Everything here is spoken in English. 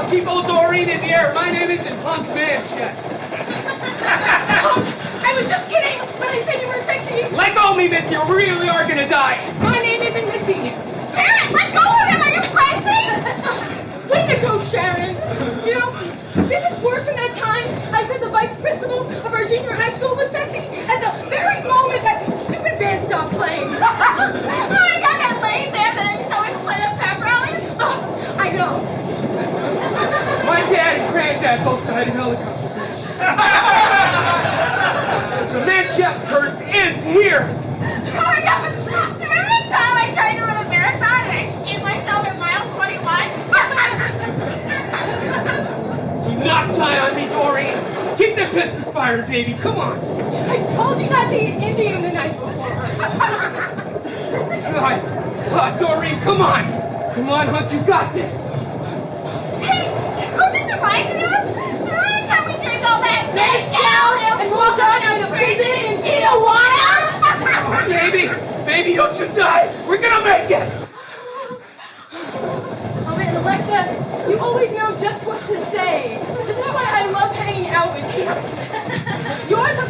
keep old Doreen in the air. My name isn't Punk Manchester. I was just kidding when I said you were sexy. Let go of me, miss. You really are gonna die. My name isn't Missy. Sharon, let go of him! Are you crazy? Way to go, Sharon. You know, this is worse than that time I said the vice principal of our junior high school was sexy at the very moment that stupid band stopped playing. Oh, you got that lame band that always play at pep rallies? Oh, I know. My dad and granddad both died in helicopter crashes. The Manchester curse ends here. Oh my gosh! Do you remember that time I tried to run a marathon and I shit myself at mile 21? Do not die on me, Doreen. Keep the pistols fired, baby. Come on. I told you not to eat Indian the night before. God. Doreen, come on. Come on, Huck. You got this. Hey, who this reminds me of? Do you remember the time we drank all that mezcal And moved on out of prison in Tijuana? Baby, don't you die. We're gonna make it. Oh man, Alexa, you always know just what to say. This is why I love hanging out with you. You're the